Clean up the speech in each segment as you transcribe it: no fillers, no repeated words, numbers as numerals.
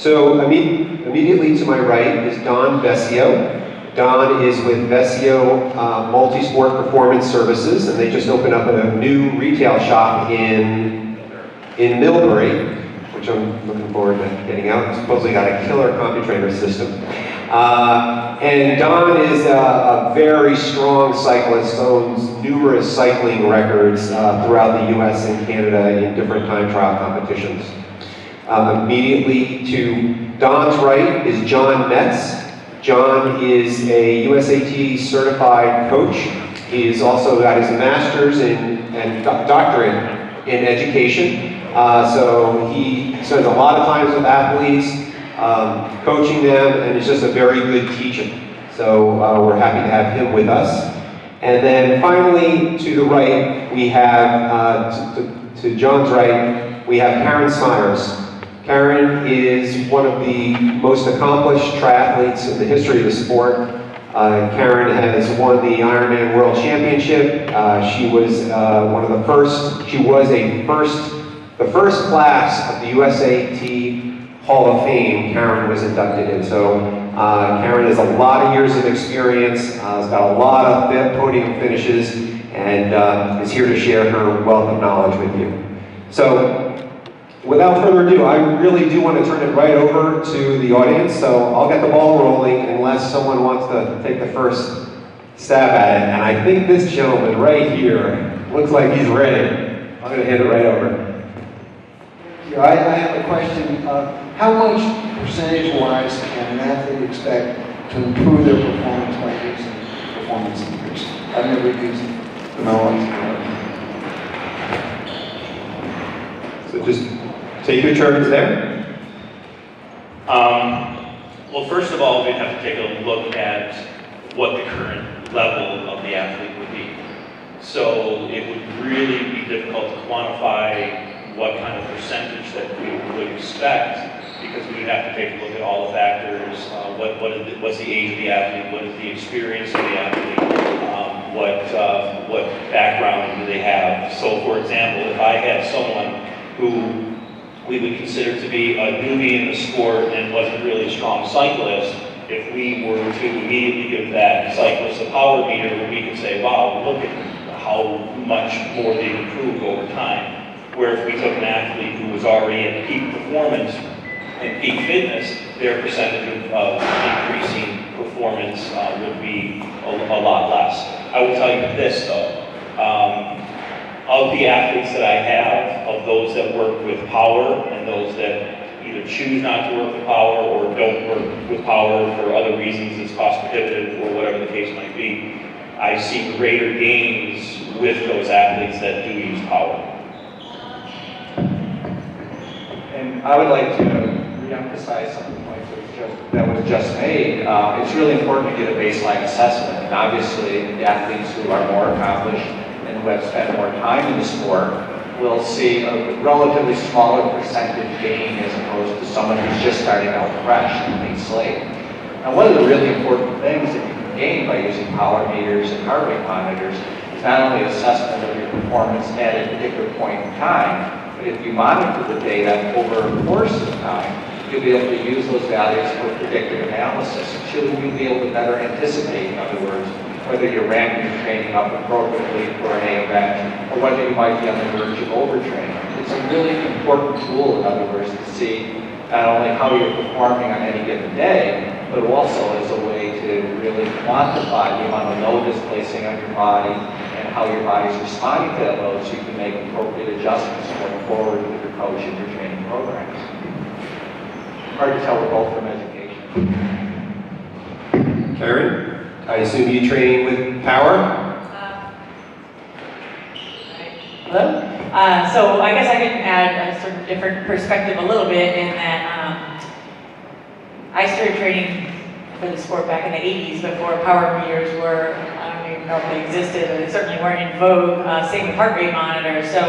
So immediately to my right is Don Vesio. Don is with Vesio Multisport Performance Services, and they just opened up a new retail shop in Millbury, which I'm looking forward to getting out. Supposedly got a killer CompuTrainer system. And Don is a very strong cyclist, owns numerous cycling records throughout the US and Canada in different time trial competitions. Immediately to Don's right is John Metz. John is a USAT certified coach. He's also got his master's and doctorate in education. So he spends a lot of time with athletes, coaching them, and is just a very good teacher. So we're happy to have him with us. And then finally, to the right, we have, to John's right, we have Karen Smyers. Karen is one of the most accomplished triathletes in the history of the sport. Karen has won the Ironman World Championship. She was one of the first, she was the first class of the USAT Hall of Fame Karen was inducted in. So Karen has a lot of years of experience, has got a lot of podium finishes, and is here to share her wealth of knowledge with you. So without further ado, I really do want to turn it right over to the audience, so I'll get the ball rolling unless someone wants to take the first stab at it. And I think this gentleman right here looks like he's ready. I'm going to hand it right over. I have a question. How much percentage-wise can an athlete expect to improve their performance by using performance meters? I've never used the knowledge. So just take your turns there. Well, first of all, we'd have to take a look at what the current level of the athlete would be. So it would really be difficult to quantify what kind of percentage that we would expect, because we would have to take a look at all the factors. What's the age of the athlete? What is the experience of the athlete? What background do they have? So, for example, if I had someone who we would consider to be a newbie in the sport and wasn't really a strong cyclist, if we were to immediately give that cyclist a power meter, we could say, wow, look at how much more they've improved over time. Where if we took an athlete who was already at peak performance and peak fitness, their percentage of increasing performance would be a lot less. I will tell you this though, of the athletes that I have, of those that work with power and those that either choose not to work with power or don't work with power for other reasons, it's cost prohibitive or whatever the case might be, I see greater gains with those athletes that do use power. And I would like to re-emphasize some of the points that was just made. It's really important to get a baseline assessment. And obviously, the athletes who are more accomplished and who have spent more time in the sport will see a relatively smaller percentage gain as opposed to someone who's just starting out fresh and clean slate. Now, one of the really important things that you can gain by using power meters and heart rate monitors is not only assessment of your performance at a particular point in time, but if you monitor the data over a course of time, you'll be able to use those values for predictive analysis. You'll be able to better anticipate, in other words, whether you're ramping your training up appropriately for an A event, or whether you might be on the verge of overtraining. It's a really important tool, in other words, to see not only how you're performing on any given day, but also as a way to really quantify the amount of load it's placing on your body and how your body's responding to that load so you can make appropriate adjustments going forward with your coach and your training programs. Hard to tell, we're both from education. Karen, I assume you train with power? Hello? So I guess I can add a sort of different perspective a little bit in that I started training for the sport back in the 80s before power meters were, I don't even know if they existed, but they certainly weren't in vogue, same with heart rate monitors. So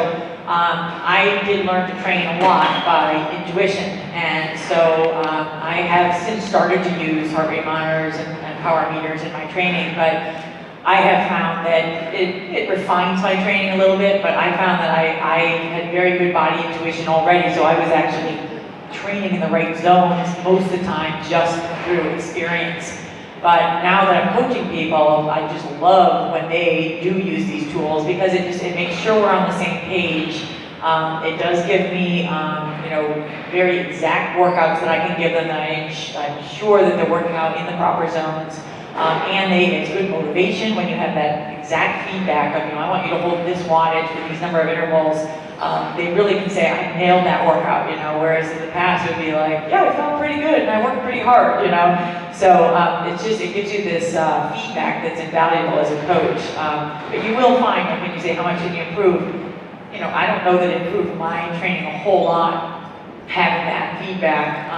I did learn to train a lot by intuition, and so I have since started to use heart rate monitors and power meters in my training, but I have found that it refines my training a little bit, but I found that I had very good body intuition already, so I was actually training in the right zones most of the time just through experience. But now that I'm coaching people, I just love when they do use these tools because it makes sure we're on the same page. It does give me, very exact workouts that I can give them that I'm sure that they're working out in the proper zones. And it's good motivation when you have that exact feedback of, I want you to hold this wattage for these number of intervals. They really can say, I nailed that workout, whereas in the past it would be like, yeah, I felt pretty good and I worked pretty hard, So it gives you this feedback that's invaluable as a coach. But you will find when you say, how much did you improve? I don't know that it improved my training a whole lot having that feedback,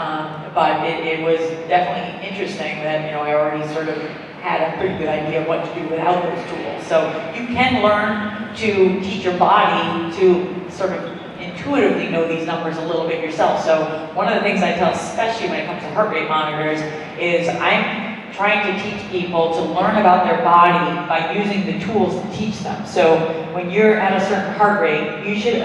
but it was definitely interesting that, I already sort of had a pretty good idea of what to do without those tools. So you can learn to teach your body to sort of intuitively know these numbers a little bit yourself. So one of the things I tell, especially when it comes to heart rate monitors, is I'm trying to teach people to learn about their body by using the tools to teach them. So when you're at a certain heart rate, you should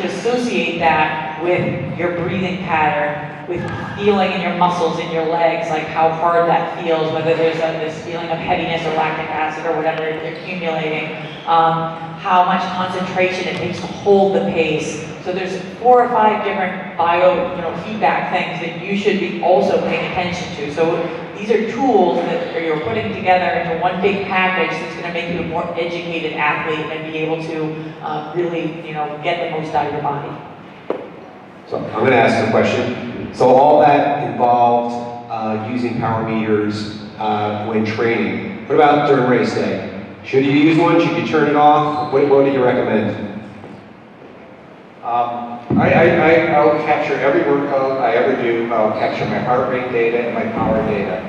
associate that with your breathing pattern, with feeling in your muscles, in your legs, like how hard that feels, whether there's this feeling of heaviness or lactic acid or whatever you're accumulating, how much concentration it takes to hold the pace. So there's 4 or 5 different feedback things that you should be also paying attention to. So these are tools that you're putting together into one big package that's going to make you a more educated athlete and be able to really, get the most out of your body. So I'm going to ask a question. So all that involved using power meters when training. What about during race day? Should you use one? Should you turn it off? What do you recommend? I'll capture every workout I ever do. I'll capture my heart rate data and my power data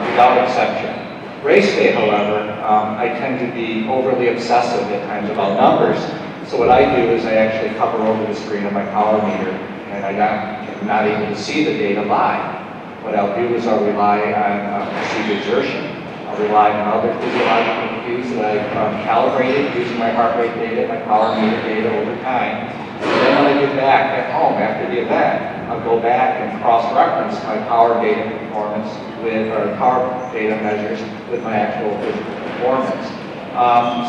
without exception. Race day, however, I tend to be overly obsessive at times about numbers. So what I do is I actually hover over the screen of my power meter, and I'm not able to see the data live. What I'll do is I'll rely on perceived exertion. I'll rely on other physiological cues that I've calibrated using my heart rate data, my power meter data over time. And then when I get back at home after the event, I'll go back and cross-reference my power data performance or power data measures with my actual physical performance.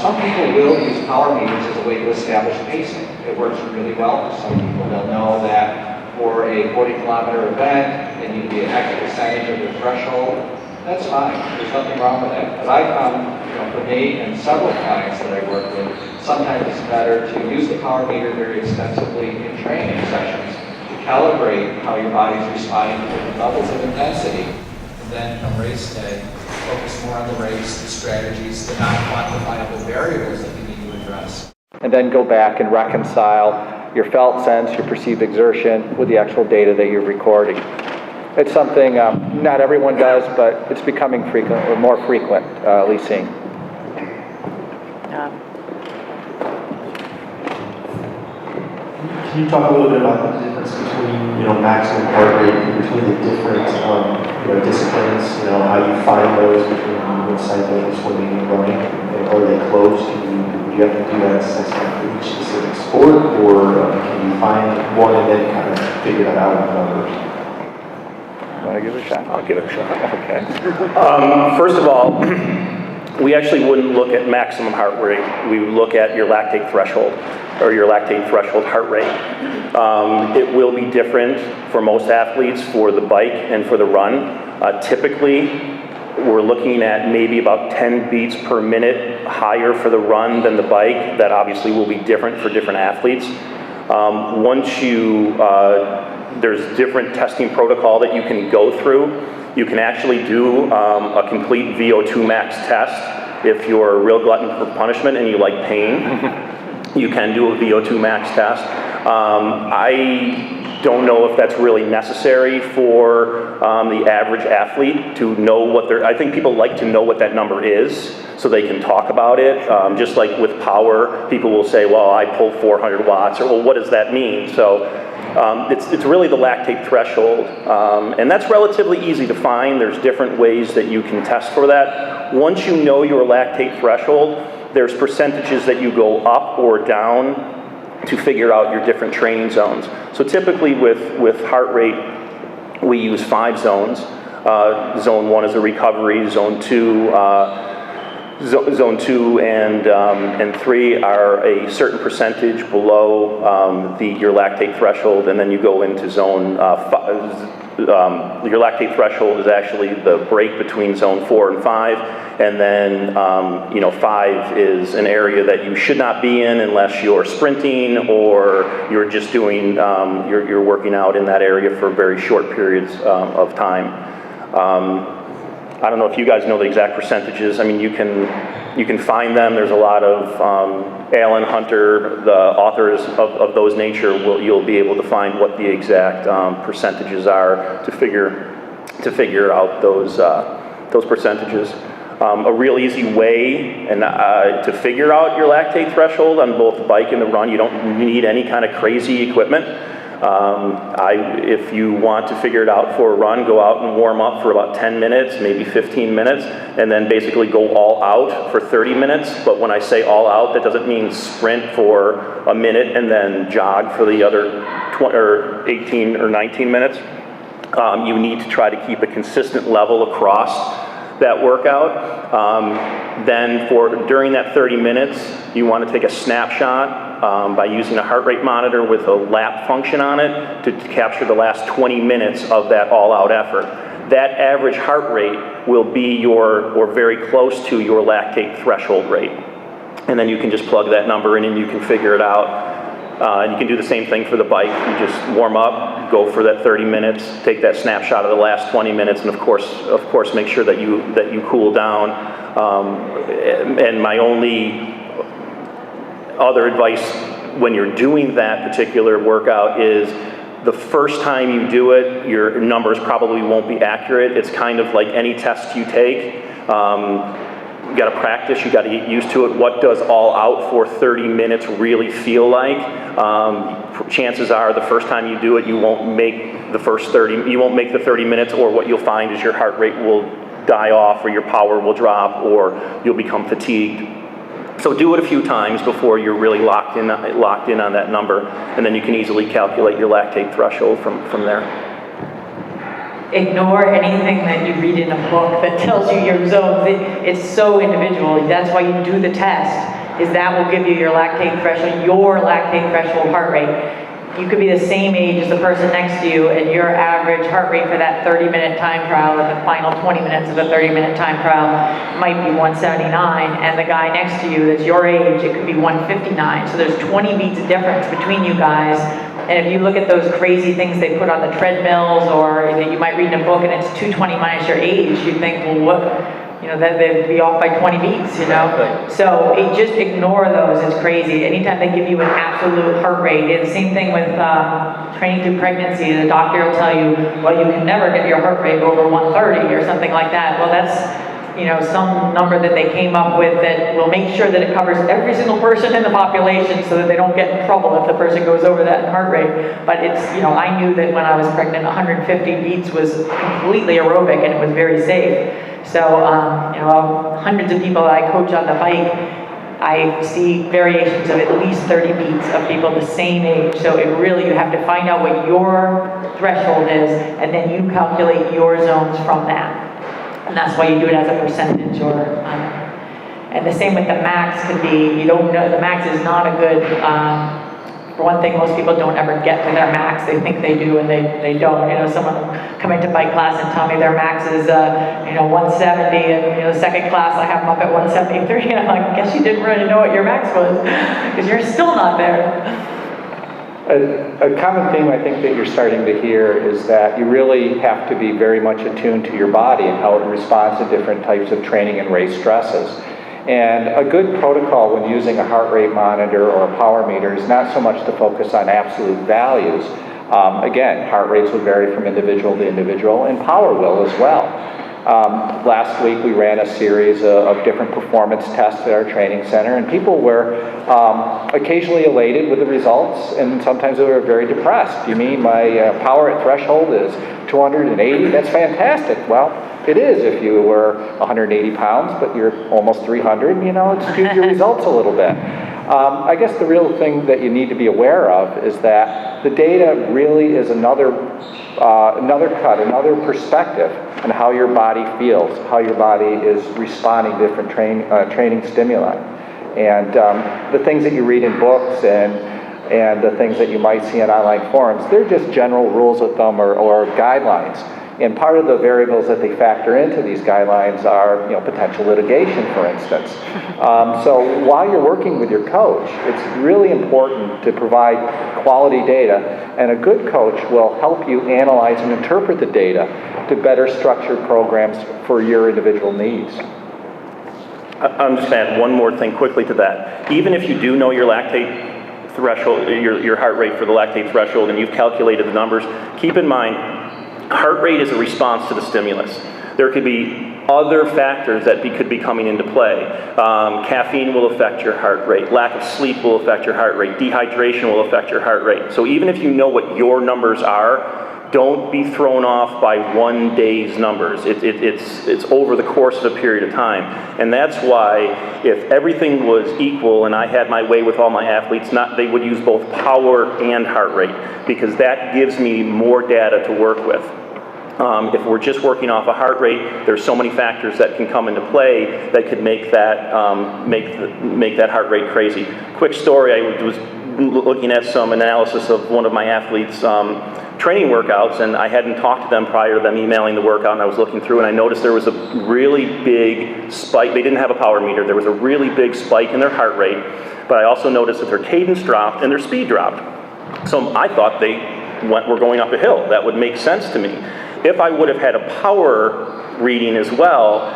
Some people will use power meters as a way to establish pacing. It works really well for some people. They'll know that for a 40-kilometer event, they need to be an X percentage of their threshold. That's fine. There's nothing wrong with that. But I found, for me and several clients that I work with, sometimes it's better to use the power meter very extensively in training sessions to calibrate how your body's responding to different levels of intensity. And then come race day, focus more on the race, the strategies, the non-quantifiable variables that you need to address. And then go back and reconcile your felt sense, your perceived exertion with the actual data that you're recording. It's something not everyone does, but it's becoming frequent, or more frequently seen. Can you talk a little bit about the difference between, maximum heart rate between the different, disciplines? How you find those between cycling, swimming, and running? And are they close? Do you have to do that assessment for each specific sport, or can you find one and then kind of figure that out with numbers? Want to give it a shot? I'll give it a shot. Okay. First of all, we actually wouldn't look at maximum heart rate. We would look at your lactate threshold, or your lactate threshold heart rate. It will be different for most athletes for the bike and for the run. Typically, we're looking at maybe about 10 beats per minute higher for the run than the bike. That obviously will be different for different athletes. Once you there's different testing protocol that you can go through. You can actually do a complete VO2 max test. If you're a real glutton for punishment and you like pain, you can do a VO2 max test. I don't know if that's really necessary for the average athlete to know what I think people like to know what that number is so they can talk about it. Just like with power, people will say, well, I pulled 400 watts, or well, what does that mean? So it's really the lactate threshold, and that's relatively easy to find. There's different ways that you can test for that. Once you know your lactate threshold, there's percentages that you go up or down to figure out your different training zones. So typically with heart rate, we use 5 zones. Zone 1 is a recovery, Zone 2, Zone 2 and 3 are a certain percentage below your lactate threshold, and then you go into Zone 5. Your lactate threshold is actually the break between Zone 4 and 5, and then 5 is an area that you should not be in unless you're sprinting or you're just doing, you're working out in that area for very short periods of time. I don't know if you guys know the exact percentages. I mean, you can find them. There's a lot of Alan Hunter, the authors of those nature. You'll be able to find what the exact percentages are to figure out those percentages. A real easy way to figure out your lactate threshold on both the bike and the run. You don't need any kind of crazy equipment. If you want to figure it out for a run, go out and warm up for about 10 minutes, maybe 15 minutes, and then basically go all out for 30 minutes. But when I say all out, that doesn't mean sprint for a minute and then jog for the other 18 or 19 minutes. You need to try to keep a consistent level across that workout. Then during that 30 minutes, you want to take a snapshot by using a heart rate monitor with a lap function on it to capture the last 20 minutes of that all-out effort. That average heart rate will be or very close to your lactate threshold rate. And then you can just plug that number in and you can figure it out. And you can do the same thing for the bike. You just warm up, go for that 30 minutes, take that snapshot of the last 20 minutes, and of course, make sure that you cool down. And my only other advice when you're doing that particular workout is the first time you do it, your numbers probably won't be accurate. It's kind of like any test you take. You got to practice, you got to get used to it. What does all out for 30 minutes really feel like? Chances are the first time you do it, you won't make the 30 minutes, or what you'll find is your heart rate will die off, or your power will drop, or you'll become fatigued. So do it a few times before you're really locked in on that number, and then you can easily calculate your lactate threshold from there. Ignore anything that you read in a book that tells you your zones. It's so individual. That's why you do the test, is that will give you your lactate threshold heart rate. You could be the same age as the person next to you, and your average heart rate for that 30-minute time trial, or the final 20 minutes of the 30-minute time trial, might be 179, and the guy next to you that's your age, it could be 159. So there's 20 beats of difference between you guys. And if you look at those crazy things they put on the treadmills, or that you might read in a book and it's 220 minus your age, you think, well, what, that they'd be off by 20 beats, So just ignore those. It's crazy. Anytime they give you an absolute heart rate, it's the same thing with training through pregnancy. The doctor will tell you, well, you can never get your heart rate over 130 or something like that. Well, that's some number that they came up with that will make sure that it covers every single person in the population so that they don't get in trouble if the person goes over that in heart rate. But it's, I knew that when I was pregnant, 150 beats was completely aerobic and it was very safe. So, hundreds of people that I coach on the bike, I see variations of at least 30 beats of people the same age. So you have to find out what your threshold is, and then you calculate your zones from that. And that's why you do it as a percentage, and the same with the max could be, the max is not a good, for one thing, most people don't ever get to their max. They think they do and they don't. Someone will come into bike class and tell me their max is, 170, and second class I have them up at 173, and I'm like, I guess you didn't really know what your max was, because you're still not there. A common theme I think that you're starting to hear is that you really have to be very much attuned to your body and how it responds to different types of training and race stresses. And a good protocol when using a heart rate monitor or a power meter is not so much to focus on absolute values. Again, heart rates will vary from individual to individual, and power will as well. Last week we ran a series of different performance tests at our training center, and people were occasionally elated with the results, and sometimes they were very depressed. You mean my power at threshold is 280? That's fantastic. Well, it is if you were 180 pounds, but you're almost 300, it skews your results a little bit. I guess the real thing that you need to be aware of is that the data really is another perspective on how your body feels, how your body is responding to different training stimuli. And the things that you read in books and the things that you might see on online forums, they're just general rules of thumb or guidelines. And part of the variables that they factor into these guidelines are, potential litigation, for instance. So while you're working with your coach, it's really important to provide quality data, and a good coach will help you analyze and interpret the data to better structure programs for your individual needs. I'm just going to add one more thing quickly to that. Even if you do know your lactate threshold, your heart rate for the lactate threshold, and you've calculated the numbers, keep in mind, heart rate is a response to the stimulus. There could be other factors that could be coming into play. Caffeine will affect your heart rate. Lack of sleep will affect your heart rate. Dehydration will affect your heart rate. So even if you know what your numbers are, don't be thrown off by one day's numbers. It's over the course of a period of time. And that's why if everything was equal and I had my way with all my athletes, they would use both power and heart rate, because that gives me more data to work with. If we're just working off a heart rate, there's so many factors that can come into play that could make that make that heart rate crazy. Quick story, I was looking at some analysis of one of my athletes' training workouts, and I hadn't talked to them prior to them emailing the workout, and I was looking through and I noticed there was a really big spike. They didn't have a power meter. There was a really big spike in their heart rate, but I also noticed that their cadence dropped and their speed dropped. So I thought they were going up a hill. That would make sense to me. If I would have had a power reading as well,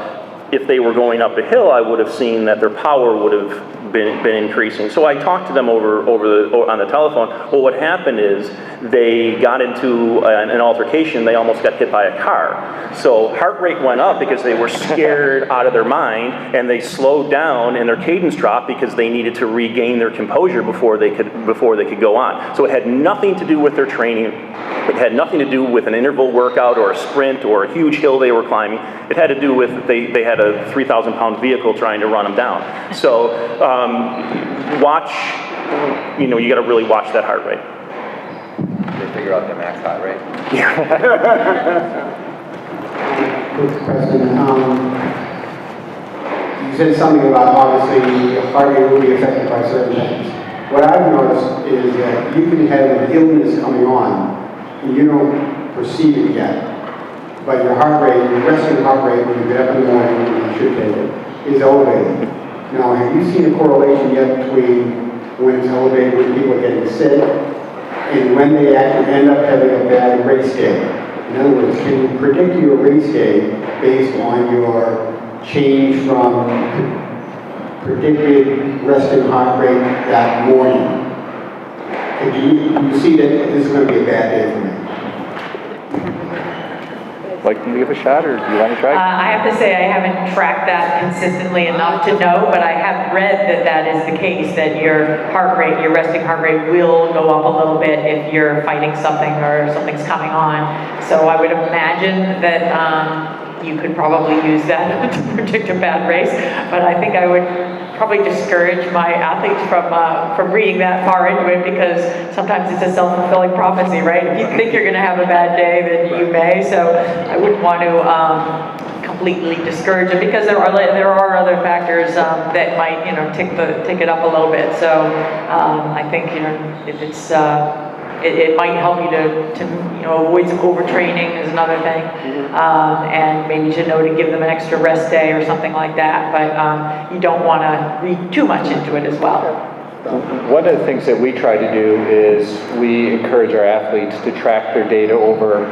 if they were going up a hill, I would have seen that their power would have been increasing. So I talked to them on the telephone. Well, what happened is they got into an altercation. They almost got hit by a car. So heart rate went up because they were scared out of their mind, and they slowed down and their cadence dropped because they needed to regain their composure before they could go on. So it had nothing to do with their training. It had nothing to do with an interval workout or a sprint or a huge hill they were climbing. It had to do with they had a 3,000-pound vehicle trying to run them down. So watch, you got to really watch that heart rate. They figure out their max heart rate. Quick question. You said something about obviously heart rate will be affected by certain things. What I've noticed is that you can have an illness coming on and you don't perceive it yet. But your heart rate, your resting heart rate when you get up in the morning, when you should take it, is elevated. Now, have you seen a correlation yet between when it's elevated when people are getting sick and when they actually end up having a bad race day? In other words, can you predict your race day based on your change from predicted resting heart rate that morning? Do you see that this is going to be a bad day for me? Like, can you give a shot, or do you want to try? I have to say I haven't tracked that consistently enough to know, but I have read that is the case, that your heart rate, your resting heart rate will go up a little bit if you're fighting something or something's coming on. So I would imagine that you could probably use that to predict a bad race, but I think I would probably discourage my athletes from reading that far into it, because sometimes it's a self-fulfilling prophecy, right? If you think you're going to have a bad day, then you may. So I wouldn't want to completely discourage it, because there are other factors that might tick it up a little bit. So I think if it's it might help you to avoid some overtraining is another thing, and maybe to give them an extra rest day or something like that. But you don't want to read too much into it as well. One of the things that we try to do is we encourage our athletes to track their data over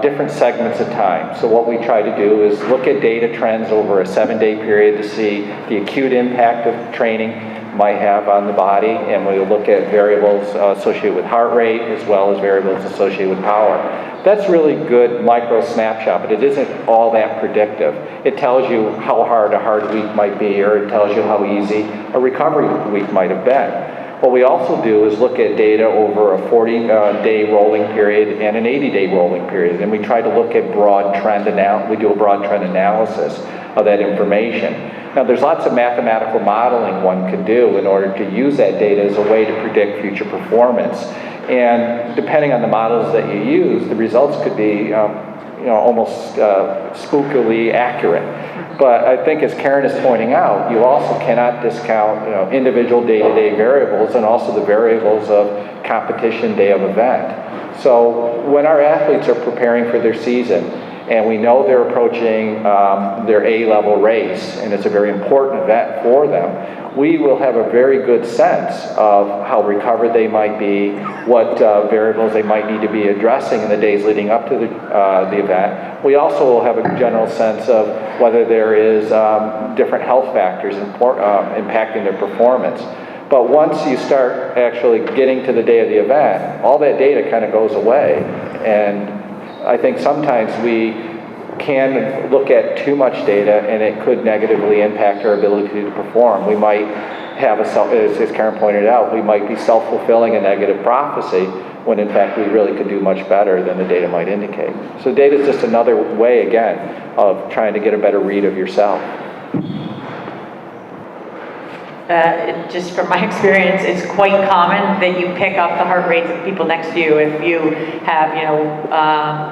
different segments of time. So what we try to do is look at data trends over a 7-day period to see the acute impact of training might have on the body, and we'll look at variables associated with heart rate as well as variables associated with power. That's really good micro snapshot, but it isn't all that predictive. It tells you how hard a hard week might be, or it tells you how easy a recovery week might have been. What we also do is look at data over a 40-day rolling period and an 80-day rolling period, and we try to look at we do a broad trend analysis of that information. Now, there's lots of mathematical modeling one could do in order to use that data as a way to predict future performance. And depending on the models that you use, the results could be almost spookily accurate. But I think, as Karen is pointing out, you also cannot discount individual day-to-day variables and also the variables of competition day of event. So when our athletes are preparing for their season, and we know they're approaching their A-level race, and it's a very important event for them, we will have a very good sense of how recovered they might be, what variables they might need to be addressing in the days leading up to the event. We also will have a general sense of whether there is different health factors impacting their performance. But once you start actually getting to the day of the event, all that data kind of goes away. And I think sometimes we can look at too much data and it could negatively impact our ability to perform. We might have as Karen pointed out, we might be self-fulfilling a negative prophecy when in fact we really could do much better than the data might indicate. So data is just another way, again, of trying to get a better read of yourself. Just from my experience, it's quite common that you pick up the heart rates of the people next to you. If you have,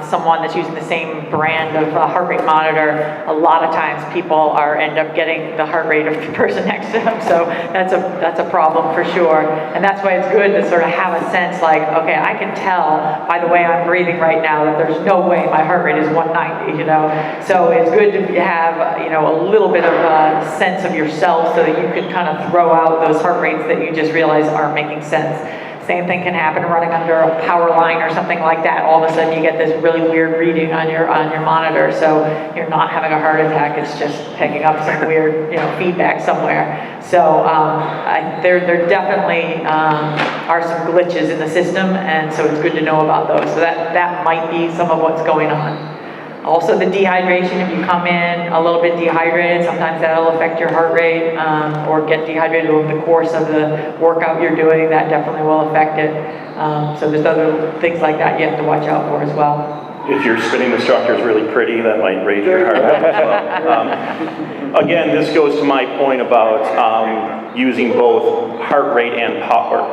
someone that's using the same brand of heart rate monitor, a lot of times people end up getting the heart rate of the person next to them. So that's a problem for sure. And that's why it's good to sort of have a sense like, okay, I can tell by the way I'm breathing right now that there's no way my heart rate is 190. So it's good to have, a little bit of a sense of yourself so that you can kind of throw out those heart rates that you just realize aren't making sense. Same thing can happen running under a power line or something like that. All of a sudden you get this really weird reading on your monitor, so you're not having a heart attack, it's just picking up some weird feedback somewhere. So there definitely are some glitches in the system, and so it's good to know about those. So that might be some of what's going on. Also the dehydration, if you come in a little bit dehydrated, sometimes that'll affect your heart rate, or get dehydrated over the course of the workout you're doing, that definitely will affect it. So there's other things like that you have to watch out for as well. If your spinning instructor is really pretty, that might raise your heart rate as well. Again, this goes to my point about using both heart rate and power.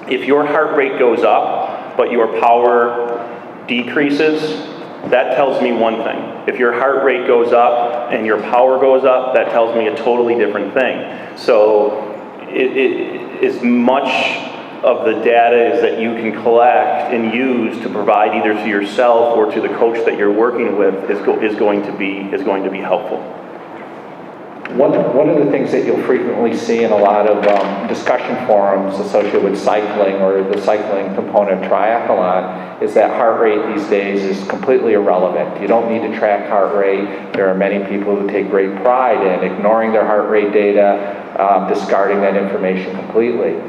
If your heart rate goes up, but your power decreases, that tells me one thing. If your heart rate goes up and your power goes up, that tells me a totally different thing. So as much of the data is that you can collect and use to provide either to yourself or to the coach that you're working with is going to be helpful. One of the things that you'll frequently see in a lot of discussion forums associated with cycling or the cycling component of triathlon is that heart rate these days is completely irrelevant. You don't need to track heart rate. There are many people who take great pride in ignoring their heart rate data, discarding that information completely.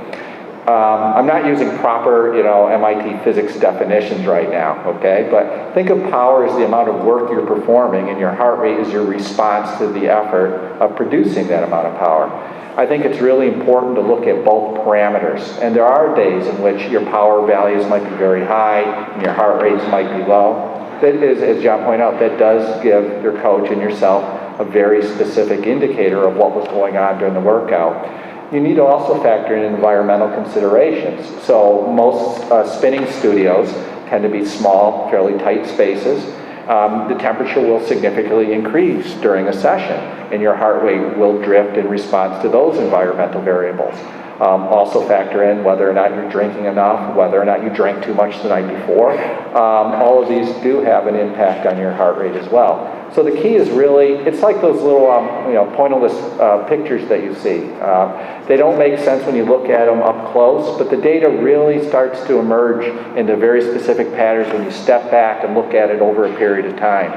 I'm not using proper, MIT physics definitions right now, okay? But think of power as the amount of work you're performing, and your heart rate is your response to the effort of producing that amount of power. I think it's really important to look at both parameters. And there are days in which your power values might be very high and your heart rates might be low. That is, as John pointed out, that does give your coach and yourself a very specific indicator of what was going on during the workout. You need to also factor in environmental considerations. So most spinning studios tend to be small, fairly tight spaces. The temperature will significantly increase during a session, and your heart rate will drift in response to those environmental variables. Also factor in whether or not you're drinking enough, whether or not you drank too much the night before. All of these do have an impact on your heart rate as well. So the key is really, it's like those little, pointilless pictures that you see. They don't make sense when you look at them up close, but the data really starts to emerge into very specific patterns when you step back and look at it over a period of time.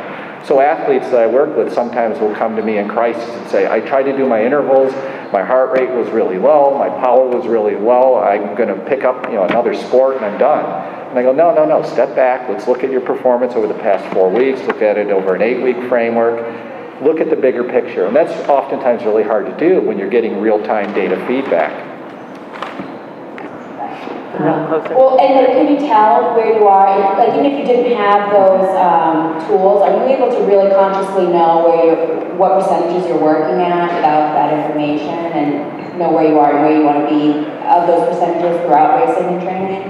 So athletes that I work with sometimes will come to me in crisis and say, I tried to do my intervals, my heart rate was really low, my power was really low, I'm going to pick up another sport and I'm done. And I go, no, step back, let's look at your performance over the past 4 weeks, look at it over an 8-week framework, look at the bigger picture. And that's oftentimes really hard to do when you're getting real-time data feedback. Well, and then can you tell where you are? Like, even if you didn't have those tools, are you able to really consciously know what percentages you're working at without that information, and know where you are and where you want to be of those percentages throughout racing and training?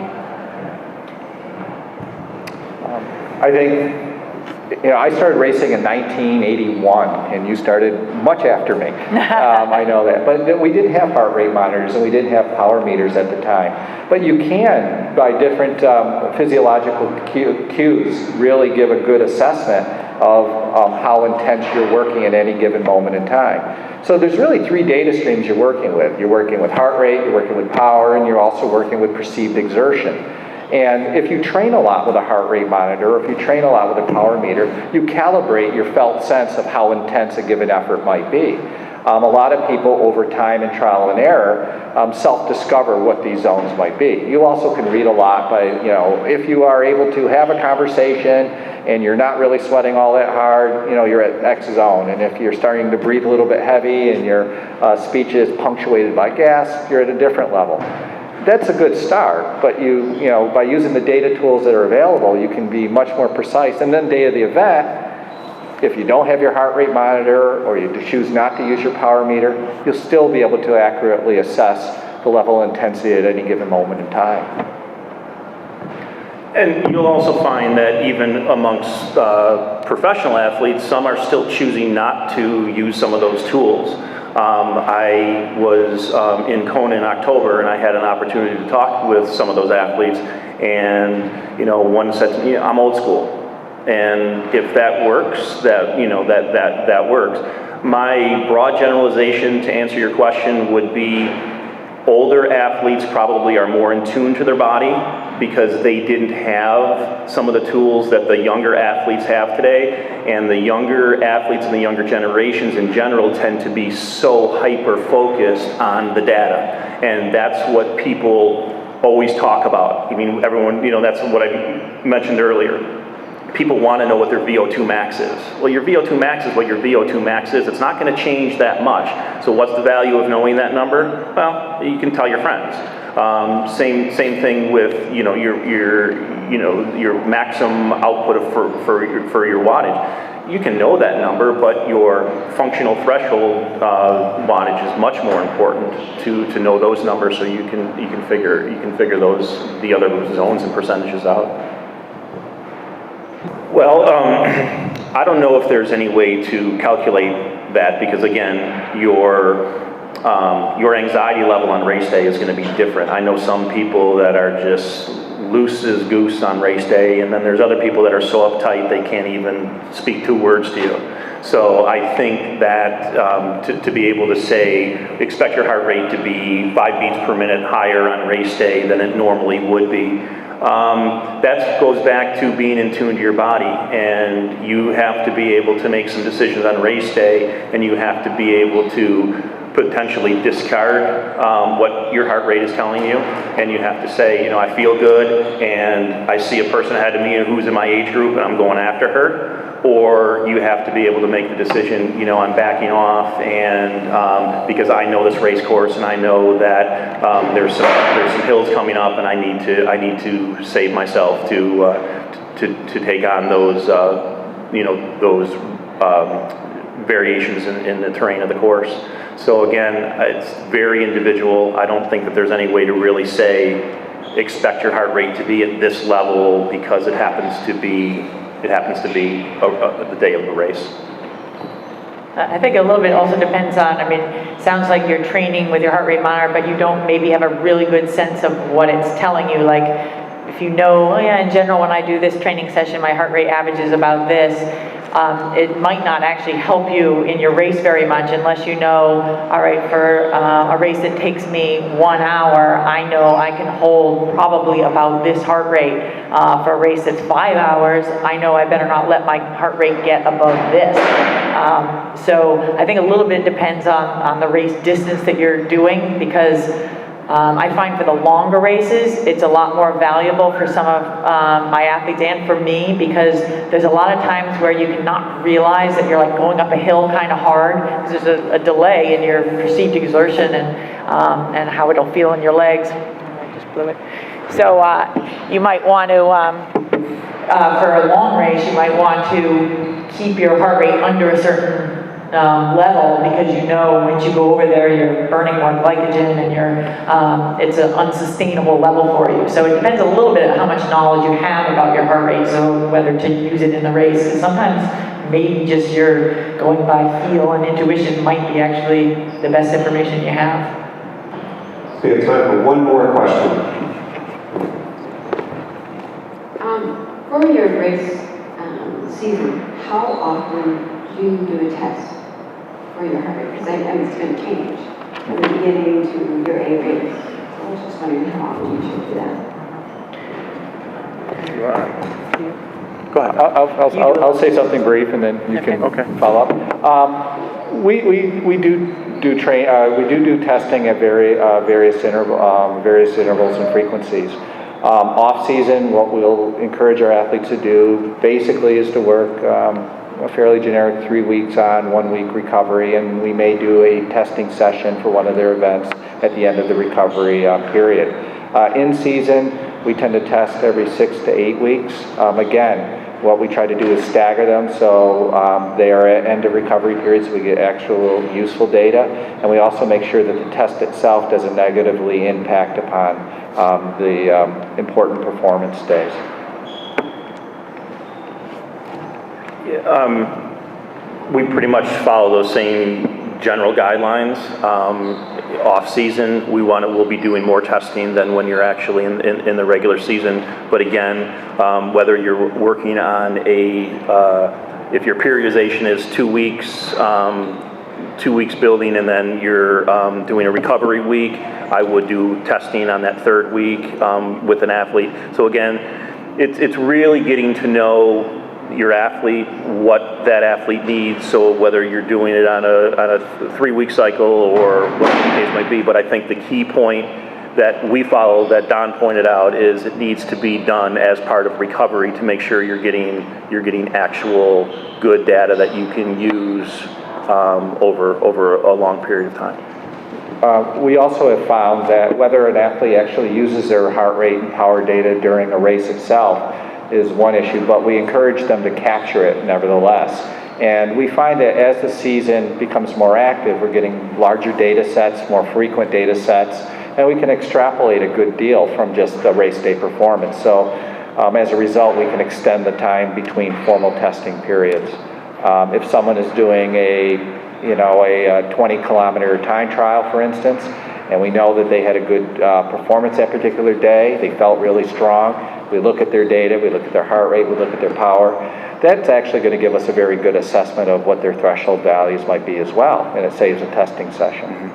I think, I started racing in 1981, and you started much after me. I know that. But we didn't have heart rate monitors, and we didn't have power meters at the time. But you can, by different physiological cues, really give a good assessment of how intense you're working at any given moment in time. So there's really 3 data streams you're working with. You're working with heart rate, you're working with power, and you're also working with perceived exertion. And if you train a lot with a heart rate monitor, or if you train a lot with a power meter, you calibrate your felt sense of how intense a given effort might be. A lot of people over time in trial and error self-discover what these zones might be. You also can read a lot by, if you are able to have a conversation and you're not really sweating all that hard, you're at X zone. And if you're starting to breathe a little bit heavy and your speech is punctuated by gas, you're at a different level. That's a good start, but by using the data tools that are available, you can be much more precise. And then day of the event, if you don't have your heart rate monitor or you choose not to use your power meter, you'll still be able to accurately assess the level of intensity at any given moment in time. And you'll also find that even amongst professional athletes, some are still choosing not to use some of those tools. I was in Kona in October, and I had an opportunity to talk with some of those athletes, and one said to me, "I'm old school," and if that works, that works. My broad generalization to answer your question would be, older athletes probably are more in tune to their body because they didn't have some of the tools that the younger athletes have today. And the younger athletes and the younger generations in general tend to be so hyper-focused on the data. And that's what people always talk about. I mean, everyone, that's what I mentioned earlier. People want to know what their VO2 max is. Well, your VO2 max is what your VO2 max is. It's not going to change that much. So what's the value of knowing that number? Well, you can tell your friends. Same thing with your maximum output for your wattage. You can know that number, but your functional threshold wattage is much more important to know those numbers, so you can figure the other zones and percentages out. Well, I don't know if there's any way to calculate that, because again, your anxiety level on race day is going to be different. I know some people that are just loose as goose on race day, and then there's other people that are so uptight they can't even speak 2 words to you. So I think that to be able to say, expect your heart rate to be 5 beats per minute higher on race day than it normally would be, that goes back to being in tune to your body, and you have to be able to make some decisions on race day, and you have to be able to potentially discard what your heart rate is telling you, and you have to say, I feel good, and I see a person ahead of me who's in my age group, and I'm going after her. Or you have to be able to make the decision, I'm backing off, and because I know this race course, and I know that there's some hills coming up, and I need to save myself to take on those variations in the terrain of the course. So again, it's very individual. I don't think that there's any way to really say, expect your heart rate to be at this level because it happens to be the day of the race. I think a little bit also depends on, sounds like you're training with your heart rate monitor, but you don't maybe have a really good sense of what it's telling you. Like, if you know, in general, when I do this training session, my heart rate average is about this, it might not actually help you in your race very much unless you know, all right, for a race that takes me 1 hour, I know I can hold probably about this heart rate. For a race that's 5 hours, I know I better not let my heart rate get above this. So I think a little bit depends on the race distance that you're doing, because I find for the longer races, it's a lot more valuable for some of my athletes and for me, because there's a lot of times where you cannot realize that you're like going up a hill kind of hard, because there's a delay in your perceived exertion and how it'll feel in your legs. just blew it. So you might want to, for a long race, you might want to keep your heart rate under a certain level, because you know once you go over there, you're burning more glycogen and it's an unsustainable level for you. So it depends a little bit on how much knowledge you have about your heart rate, so whether to use it in the race. Because sometimes maybe just your going by feel and intuition might be actually the best information you have. We have time for one more question. For your race season, how often do you do a test for your heart rate? Because it's going to change from the beginning to your A race. So I was just wondering how often you should do that. Go ahead. I'll say something brief, and then you can follow up. We do testing at various intervals and frequencies. Off season, what we'll encourage our athletes to do basically is to work a fairly generic 3 weeks on, 1 week recovery, and we may do a testing session for one of their events at the end of the recovery period. In season, we tend to test every 6 to 8 weeks. Again, what we try to do is stagger them so they are at end of recovery periods, so we get actual useful data, and we also make sure that the test itself doesn't negatively impact upon the important performance days. We pretty much follow those same general guidelines. Off season, we'll be doing more testing than when you're actually in the regular season. But again, whether you're working on if your periodization is 2 weeks, 2 weeks building, and then you're doing a recovery week, I would do testing on that third week with an athlete. So again, it's really getting to know your athlete, what that athlete needs, so whether you're doing it on a 3 week cycle or whatever the case might be. But I think the key point that we follow, that Don pointed out, is it needs to be done as part of recovery to make sure you're getting actual good data that you can use over a long period of time. We also have found that whether an athlete actually uses their heart rate and power data during a race itself is one issue, but we encourage them to capture it nevertheless. And we find that as the season becomes more active, we're getting larger data sets, more frequent data sets, and we can extrapolate a good deal from just the race day performance. So as a result, we can extend the time between formal testing periods. If someone is doing a 20-kilometer time trial, for instance, and we know that they had a good performance that particular day, they felt really strong, we look at their data, we look at their heart rate, we look at their power, that's actually going to give us a very good assessment of what their threshold values might be as well, and it saves a testing session.